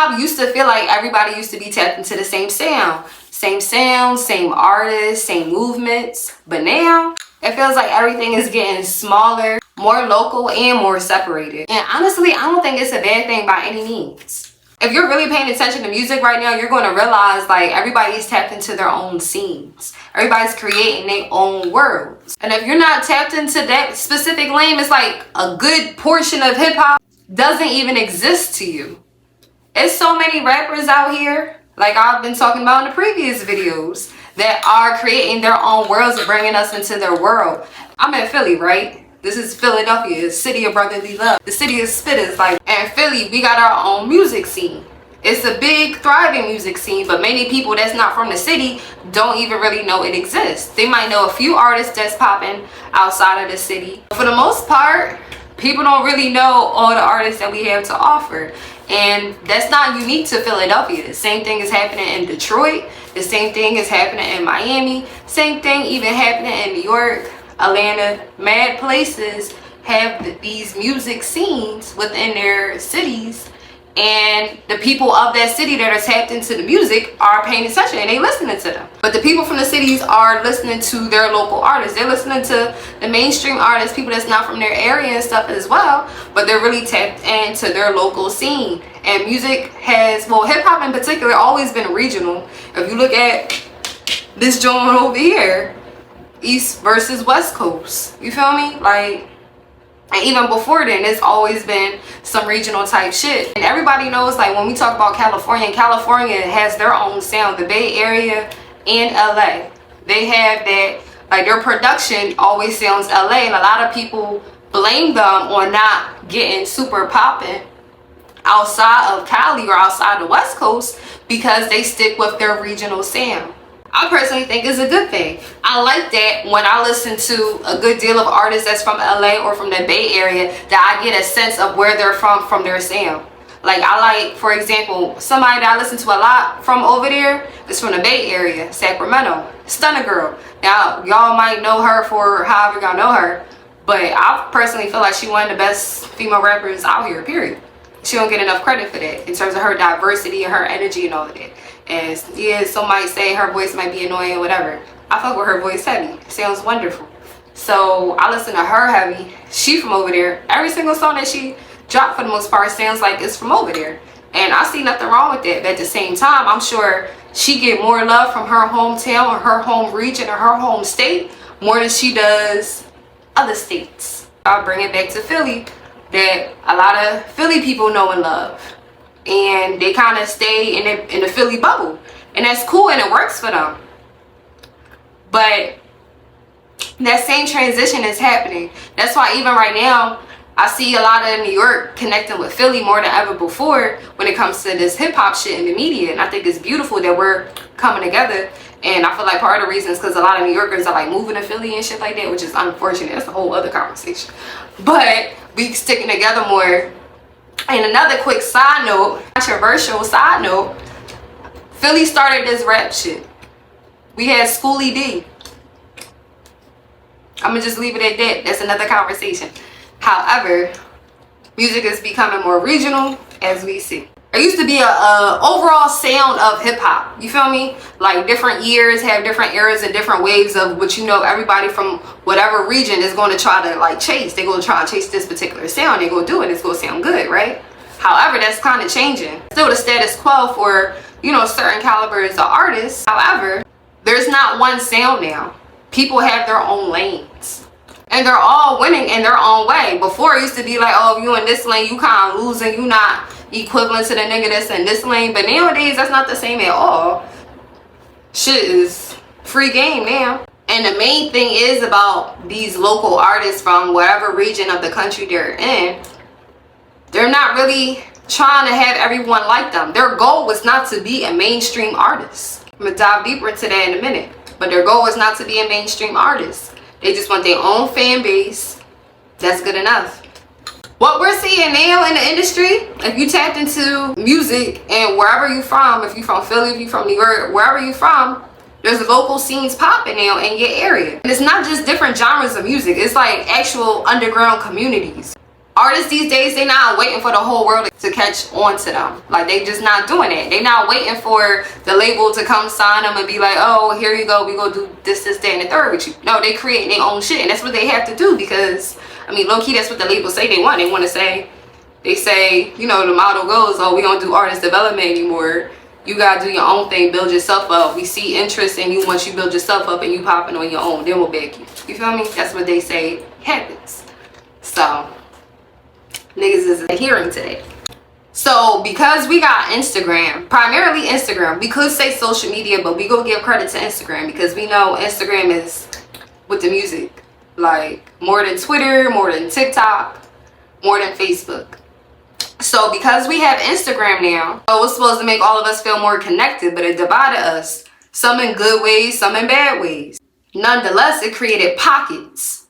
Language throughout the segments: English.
hip-hop used to feel like everybody used to be tapped into the same sound, same artists, same movements. But now it feels like everything is getting smaller, more local, and more separated. And honestly, I don't think it's a bad thing by any means. If you're really paying attention to music right now, you're going to realize like everybody's tapped into their own scenes. Everybody's creating their own worlds. And if you're not tapped into that specific lane, it's like a good portion of hip-hop doesn't even exist to you. It's so many rappers out here, like I've been talking about in the previous videos, that are creating their own worlds and bringing us into their world. I'm in Philly, right? This is Philadelphia, the city of brotherly love, the city of spitters. Like, in Philly, we got our own music scene. It's a big, thriving music scene, but many people that's not from the city don't even really know it exists. They might know a few artists that's popping outside of the city. For the most part, people don't really know all the artists that we have to offer. And that's not unique to Philadelphia. The same thing is happening in Detroit. The same thing is happening in Miami. Same thing even happening in New York, Atlanta. Mad places have these music scenes within their cities, and the people of that city that are tapped into the music are paying attention and they listening to them. But the people from the cities are listening to their local artists. They're listening to the mainstream artists, people that's not from their area and stuff as well, but they're really tapped into their local scene. And music has, well, hip-hop in particular, always been regional. If you look at this joint over here, East versus West Coast, you feel me? Like, and even before then, it's always been some regional type shit. And everybody knows, like, when we talk about California has their own sound. The Bay Area and LA, they have that, like, their production always sounds LA. And a lot of people blame them on not getting super popping outside of Cali or outside the West Coast because they stick with their regional sound. I personally think it's a good thing. I like that when I listen to a good deal of artists that's from LA or from the Bay Area, that I get a sense of where they're from their sound. Like, I like, for example, somebody that I listen to a lot from over there is from the Bay Area, Sacramento, Stunna Girl. Now, y'all might know her for however y'all know her, but I personally feel like she's one of the best female rappers out here, period. She don't get enough credit for that in terms of her diversity and her energy and all of that. And yeah, some might say her voice might be annoying or whatever. I fuck with her voice heavy. It sounds wonderful. So I listen to her heavy. She from over there. Every single song that she dropped for the most part sounds like it's from over there. And I see nothing wrong with that. But at the same time, I'm sure she get more love from her hometown or her home region or her home state more than she does other states. I'll bring it back to Philly, that a lot of Philly people know and love. And they kind of stay in the Philly bubble, and that's cool and it works for them. But that same transition is happening. That's why even right now I see a lot of New York connecting with Philly more than ever before when it comes to this hip-hop shit in the media. And I think it's beautiful that we're coming together. And I feel like part of the reason is because a lot of New Yorkers are like moving to Philly and shit like that, which is unfortunate. That's a whole other conversation. But we sticking together more. And another quick side note, controversial side note, Philly started this rap shit. We had Schoolie D. I'm gonna just leave it at that. That's another conversation. However, music is becoming more regional, as we see. There used to be a overall sound of hip-hop, you feel me? Like, different years have different eras and different waves of what, you know, everybody from whatever region is going to try to like chase. They're going to try and chase this particular sound. They're going to do it. It's going to sound good, right? However, that's kind of changing. Still the status quo for, you know, certain calibers of artists. However, there's not one sound now. People have their own lanes. And they're all winning in their own way. Before, it used to be like, oh, if you in this lane, you kind of losing. You not equivalent to the nigga that's in this lane. But nowadays, that's not the same at all. Shit is free game now. And the main thing is about these local artists from whatever region of the country they're in. They're not really trying to have everyone like them. Their goal was not to be a mainstream artist. I'm gonna dive deeper into that in a minute. But their goal was not to be a mainstream artist. They just want their own fan base. That's good enough. What we're seeing now in the industry, if you tapped into music and wherever you from, if you from Philly, if you from New York, wherever you from, there's local scenes popping now in your area. And it's not just different genres of music. It's like actual underground communities. Artists these days, they not waiting for the whole world to catch on to them. Like, they just not doing it. They not waiting for the label to come sign them and be like, oh, here you go, we gonna do this, that, and the third with you. No, they creating their own shit, and that's what they have to do, because, I mean, low-key, that's what the labels say they want. They want to say, they say, you know, the motto goes, oh, we don't do artist development anymore. You gotta do your own thing, build yourself up. We see interest in you once you build yourself up and you popping on your own, then we'll back you. You feel me? That's what they say happens. So niggas is adhering to that. So because we got Instagram, primarily Instagram, we could say social media, but we go give credit to Instagram because we know Instagram is with the music, like more than Twitter, more than TikTok, more than Facebook. So because we have Instagram now, it was supposed to make all of us feel more connected, but it divided us, some in good ways, some in bad ways. Nonetheless, it created pockets.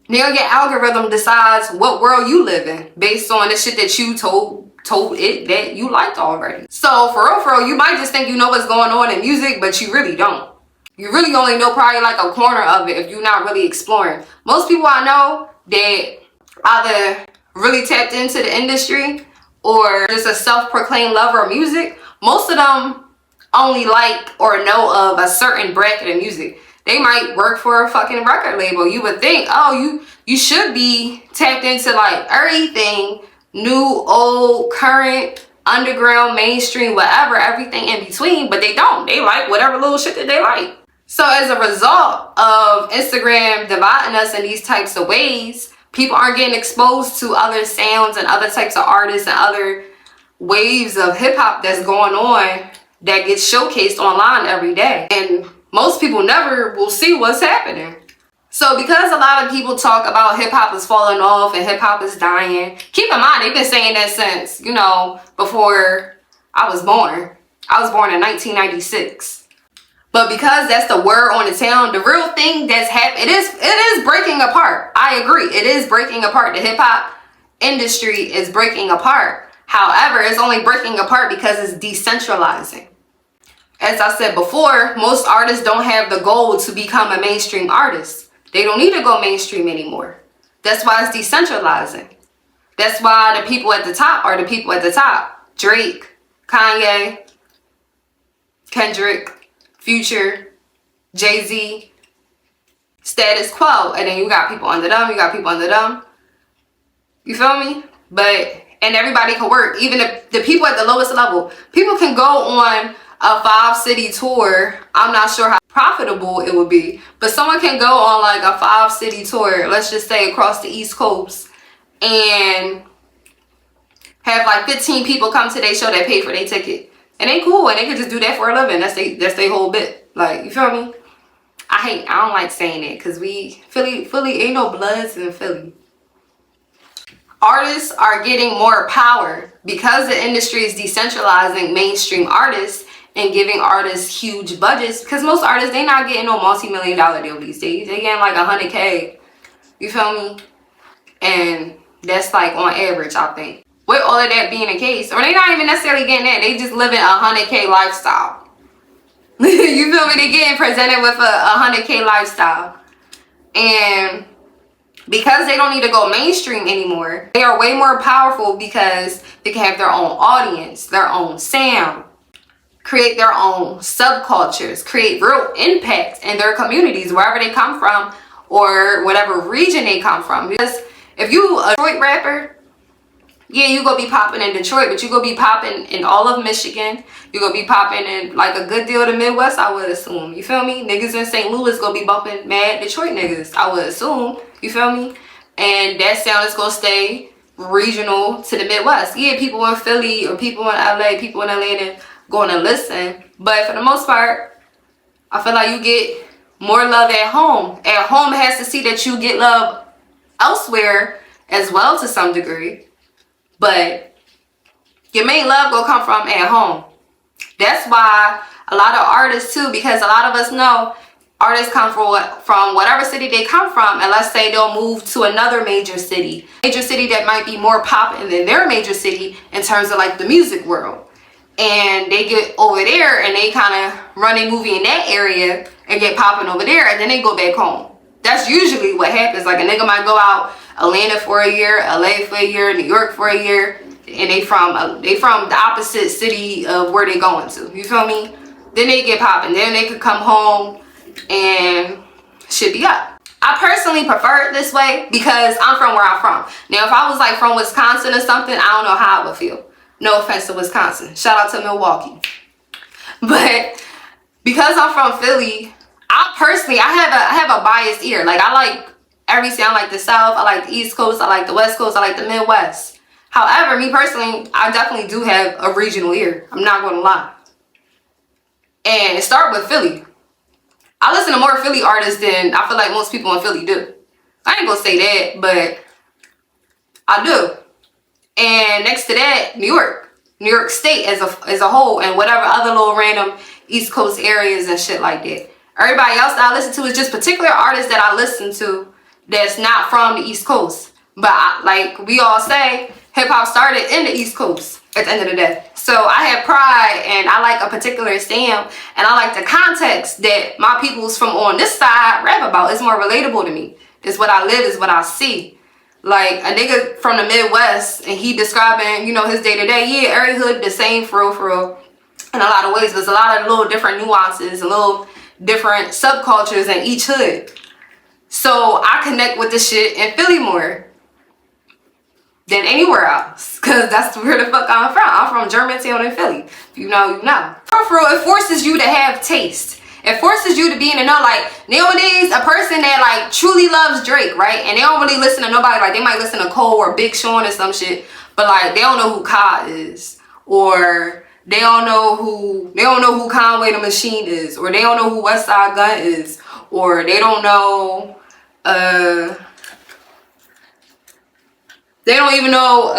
Now your algorithm decides what world you live in based on the shit that you told it that you liked already. So for real, you might just think you know what's going on in music, but you really don't. You really only know probably like a corner of it if you're not really exploring. Most people I know that either really tapped into the industry or just a self-proclaimed lover of music, most of them only like or know of a certain bracket of music. They might work for a fucking record label. You would think, oh, you should be tapped into like everything, new, old, current, underground, mainstream, whatever, everything in between, but they don't. They like whatever little shit that they like. So as a result of Instagram dividing us in these types of ways, people aren't getting exposed to other sounds and other types of artists and other waves of hip hop that's going on that gets showcased online every day. And most people never will see what's happening. So because a lot of people talk about hip hop is falling off and hip hop is dying, keep in mind, they've been saying that since, you know, before I was born. I was born in 1996. But because that's the word on the town, the real thing that's happening, it is breaking apart. I agree. It is breaking apart. The hip hop industry is breaking apart. However, it's only breaking apart because it's decentralizing. As I said before, most artists don't have the goal to become a mainstream artist. They don't need to go mainstream anymore. That's why it's decentralizing. That's why the people at the top are the people at the top. Drake, Kanye, Kendrick, Future, Jay-Z, status quo. And then you got people under them, you got people under them. You feel me? And everybody can work. Even the people at the lowest level. People can go on a 5-city tour. I'm not sure how profitable it would be, but someone can go on like a 5-city tour, let's just say across the East Coast, and have like 15 people come to their show that pay for their ticket. And they cool, and they could just do that for a living. That's their whole bit. Like, you feel me? I don't like saying it because Philly ain't no Bloods in Philly. Artists are getting more power because the industry is decentralizing mainstream artists and giving artists huge budgets, because most artists, they not getting no multi-million-dollar deal these days. They getting like 100K. You feel me? And that's like on average, I think. With all of that being the case, or they not even necessarily getting that, they just living a 100K lifestyle. You feel me? They getting presented with a 100K lifestyle. And because they don't need to go mainstream anymore, they are way more powerful because they can have their own audience, their own sound, create their own subcultures, create real impact in their communities, wherever they come from or whatever region they come from. Because if you a Detroit rapper, yeah, you gonna be popping in Detroit, but you gonna be popping in all of Michigan. You gonna be popping in like a good deal of the Midwest, I would assume. You feel me? Niggas in St. Louis gonna be bumping mad Detroit niggas, I would assume. You feel me? And that sound is gonna stay regional to the Midwest. Yeah, people in Philly or people in LA, people in Atlanta going to listen, but for the most part, I feel like you get more love at home. At home has to see that you get love elsewhere as well to some degree, but your main love gonna come from at home. That's why a lot of artists too, because a lot of us know artists come from whatever city they come from, and let's say they'll move to another major city that might be more poppin' than their major city in terms of like the music world. And they get over there and they kind of run a movie in that area and get popping over there, and then they go back home. That's usually what happens. Like a nigga might go out Atlanta for a year, LA for a year, New York for a year, and they from the opposite city of where they going to. You feel me? Then they get popping. Then they could come home and shit be up. I personally prefer it this way because I'm from where I'm from. Now, if I was like from Wisconsin or something, I don't know how I would feel. No offense to Wisconsin. Shout out to Milwaukee. But because I'm from Philly, I have a biased ear. Like, I like everything. I like the South. I like the East Coast. I like the West Coast. I like the Midwest. However, me personally, I definitely do have a regional ear. I'm not going to lie. And it started with Philly. I listen to more Philly artists than I feel like most people in Philly do. I ain't gonna say that, but I do. And next to that, New York State as a whole, and whatever other little random East Coast areas and shit like that. Everybody else that I listen to is just particular artists that I listen to that's not from the East Coast. But like we all say, hip hop started in the East Coast at the end of the day. So I have pride and I like a particular sound, and I like the context that my peoples from on this side rap about. It's more relatable to me. It's what I live, it's what I see. Like a nigga from the Midwest and he describing, you know, his day to day. Yeah, every hood the same for real. In a lot of ways, there's a lot of little different nuances, a little different subcultures in each hood. So I connect with the shit in Philly more than anywhere else, because that's where the fuck I'm from. I'm from Germantown in Philly. If you know, you know. For real, it forces you to have taste. It forces you to be in the know. Like, nowadays, a person that, like, truly loves Drake, right? And they don't really listen to nobody. Like, they might listen to Cole or Big Sean or some shit. But, like, they don't know who Ka is. Or they don't know who Conway the Machine is. Or they don't know who Westside Gunn is. Or they don't know, they don't even know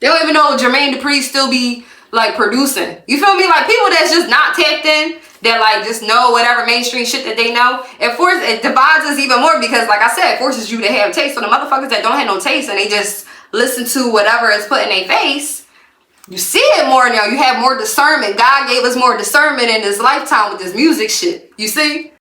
Jermaine Dupri still be like producing. You feel me? Like people that's just not tapped in, that like just know whatever mainstream shit that they know. It divides us even more because, like I said, it forces you to have taste. So the motherfuckers that don't have no taste and they just listen to whatever is put in their face, you see it more now. You have more discernment. God gave us more discernment in this lifetime with this music shit. You see?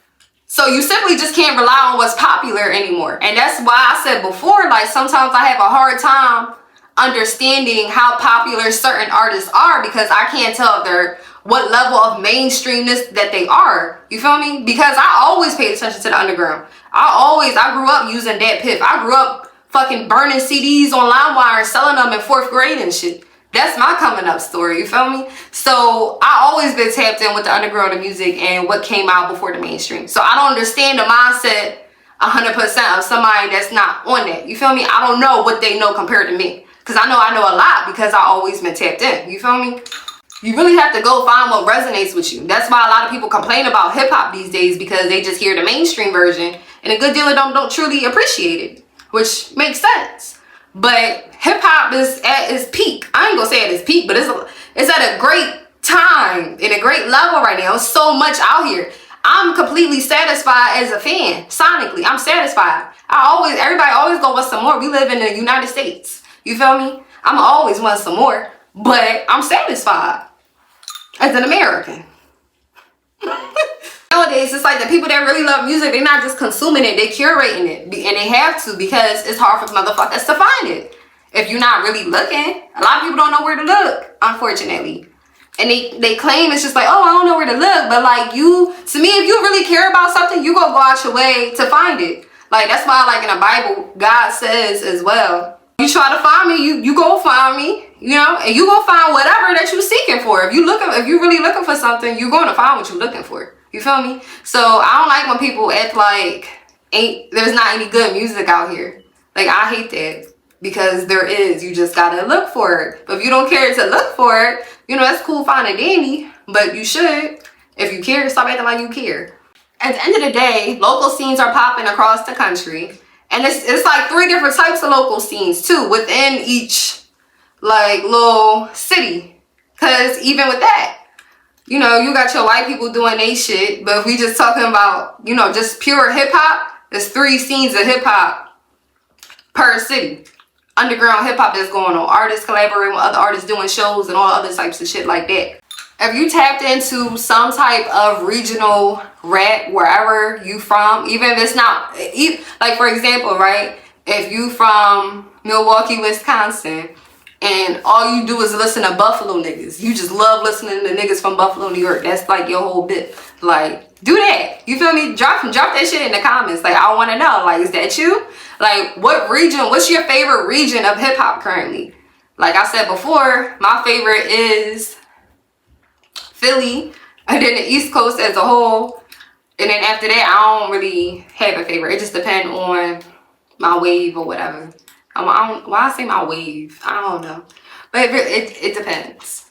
So you simply just can't rely on what's popular anymore. And that's why I said before, like sometimes I have a hard time understanding how popular certain artists are because I can't tell if they're what level of mainstreamness that they are. You feel me? Because I always paid attention to the underground. I grew up using Dat Piff. I grew up fucking burning CDs on LimeWire and selling them in 4th grade and shit. That's my coming up story, you feel me? So I always been tapped in with the underground of music and what came out before the mainstream. So I don't understand the mindset 100% of somebody that's not on that. You feel me? I don't know what they know compared to me. Because I know a lot because I always been tapped in. You feel me? You really have to go find what resonates with you. That's why a lot of people complain about hip hop these days, because they just hear the mainstream version and a good deal of them don't truly appreciate it, which makes sense. But hip hop is at its peak. I ain't gonna say at its peak, but it's at a great time, in a great level right now. There's so much out here. I'm completely satisfied as a fan. Sonically, I'm satisfied. Everybody always go want some more. We live in the United States. You feel me? I'm always want some more, but I'm satisfied as an American. Nowadays, it's like the people that really love music, they're not just consuming it, they're curating it. And they have to, because it's hard for motherfuckers to find it. If you're not really looking, a lot of people don't know where to look, unfortunately. And they claim it's just like, oh, I don't know where to look. But like to me, if you really care about something, you gonna go out your way to find it. Like, that's why, like in the Bible, God says as well, you try to find me, you go find me, you know, and you go find whatever that you're seeking for. If you really looking for something, you're going to find what you're looking for. You feel me? So I don't like when people act like there's not any good music out here. Like, I hate that, because there is. You just gotta look for it. But if you don't care to look for it, you know, that's cool, fine and dandy, but you should. If you care, stop acting like you care. At the end of the day, local scenes are popping across the country. And it's like 3 different types of local scenes too within each like little city. Cause even with that, you know, you got your white people doing they shit, but if we just talking about, you know, just pure hip hop, there's 3 scenes of hip hop per city. Underground hip hop that's going on. Artists collaborating with other artists, doing shows and all other types of shit like that. If you tapped into some type of regional rap wherever you from, even if it's not, like for example, right? if you from Milwaukee, Wisconsin, and all you do is listen to Buffalo niggas. You just love listening to niggas from Buffalo, New York. That's like your whole bit. Like, do that. You feel me? Drop that shit in the comments. Like, I want to know. Like, is that you? Like, what's your favorite region of hip hop currently? Like I said before, my favorite is Philly, and then the East Coast as a whole. And then after that, I don't really have a favorite. It just depends on my wave or whatever. Why I say my wave? I don't know. But it depends.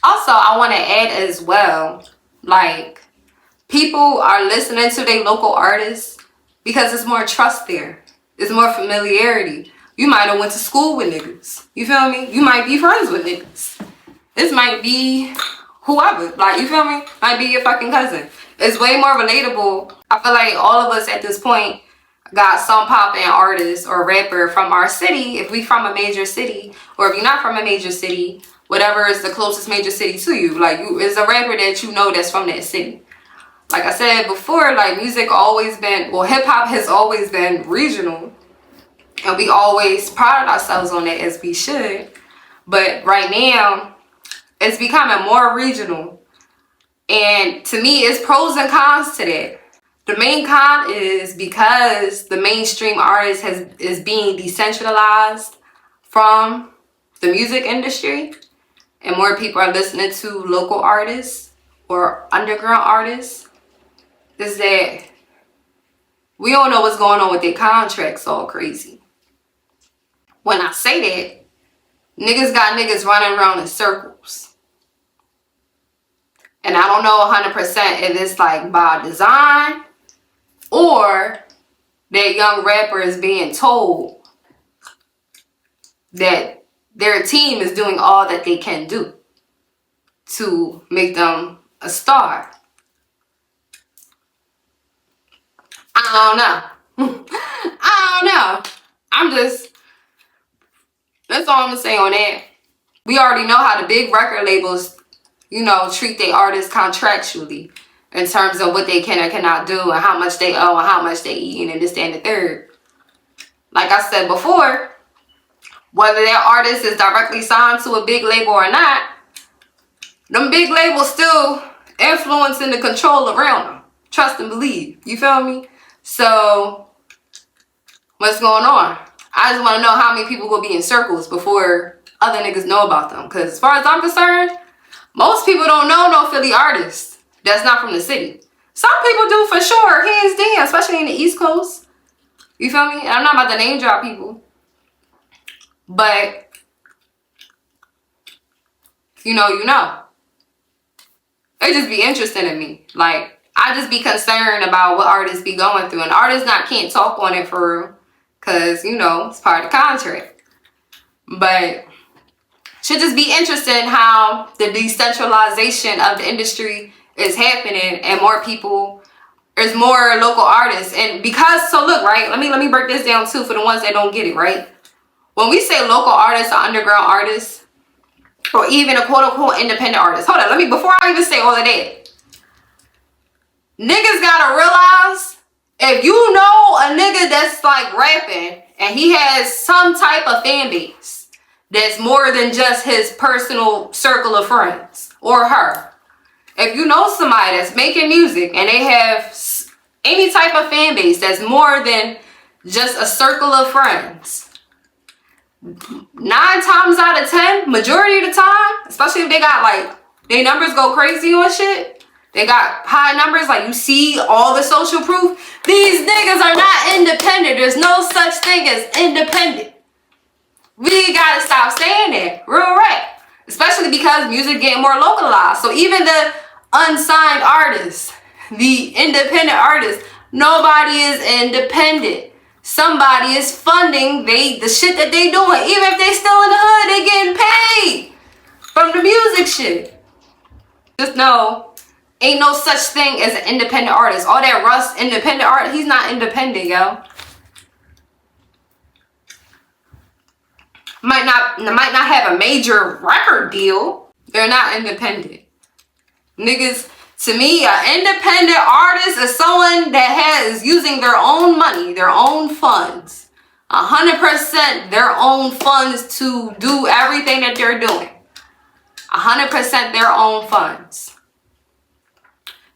Also, I want to add as well, like, people are listening to their local artists because it's more trust there. It's more familiarity. You might have went to school with niggas. You feel me? You might be friends with niggas. This might be whoever. Like, you feel me? Might be your fucking cousin. It's way more relatable. I feel like all of us at this point got some poppin' artist or rapper from our city. If we from a major city, or if you're not from a major city, whatever is the closest major city to you. Like, is a rapper that you know that's from that city. Like I said before, like, music always been, well, hip hop has always been regional. And we always pride ourselves on that, as we should. But right now, it's becoming more regional. And to me, it's pros and cons to that. The main con is because the mainstream artist is being decentralized from the music industry. And more people are listening to local artists or underground artists. Is that we don't know what's going on with their contracts all crazy. When I say that, niggas got niggas running around in circles. And I don't know 100% if it's like by design or that young rapper is being told that their team is doing all that they can do to make them a star. I don't know. I don't know. That's all I'm gonna say on that. We already know how the big record labels, you know, treat their artists contractually in terms of what they can or cannot do and how much they owe and how much they eat and this, that, and the third. Like I said before, whether that artist is directly signed to a big label or not, them big labels still influencing the control around them. Trust and believe. You feel me? So, what's going on? I just want to know how many people will be in circles before other niggas know about them. Because as far as I'm concerned, most people don't know no Philly artists that's not from the city. Some people do for sure, hands down, especially in the East Coast. You feel me? And I'm not about to name drop people. But, you know. It just be interesting to me. Like, I just be concerned about what artists be going through. And artists can't talk on it for real. Because, you know, it's part of the contract. But should just be interesting how the decentralization of the industry is happening and more people, there's more local artists. And because, so look, right, let me break this down too for the ones that don't get it, right? When we say local artists or underground artists, or even a quote-unquote independent artist, hold on, before I even say all of that, niggas gotta realize, if you know a nigga that's like rapping and he has some type of fan base that's more than just his personal circle of friends or her. If you know somebody that's making music and they have any type of fan base that's more than just a circle of friends, 9 times out of 10, majority of the time, especially if they got like, their numbers go crazy on shit, they got high numbers, like you see all the social proof. These niggas are not independent. There's no such thing as independent. We gotta stop saying that. Real rap. Especially because music getting more localized. So even the unsigned artists, the independent artists, nobody is independent. Somebody is funding the shit that they doing. Even if they still in the hood, they getting paid from the music shit. Just know, ain't no such thing as an independent artist. All that Russ independent art, he's not independent, yo. Might not have a major record deal. They're not independent. Niggas, to me, an independent artist is someone that is using their own money, their own funds 100% their own funds to do everything that they're doing. 100% their own funds.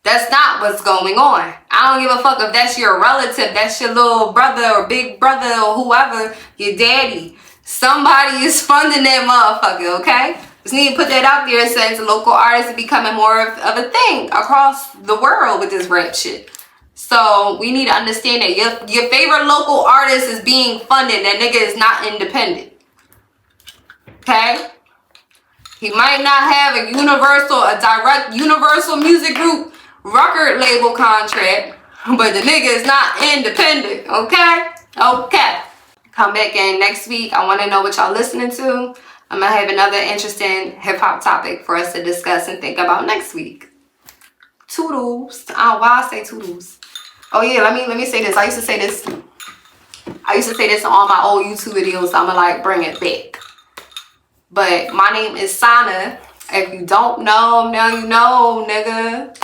That's not what's going on. I don't give a fuck if that's your relative, that's your little brother or big brother or whoever, your daddy. Somebody is funding that motherfucker, okay? Just need to put that out there since local artists are becoming more of a thing across the world with this rap shit. So we need to understand that your favorite local artist is being funded. That nigga is not independent. Okay? He might not have a direct Universal Music Group record label contract, but the nigga is not independent, okay? Okay. Come back in next week. I want to know what y'all listening to. I'm going to have another interesting hip-hop topic for us to discuss and think about next week. Toodles. Oh, why I say toodles? Oh, yeah, let me say this. I used to say this on all my old YouTube videos. So I'm going to, like, bring it back. But my name is Sana. If you don't know, now you know, nigga.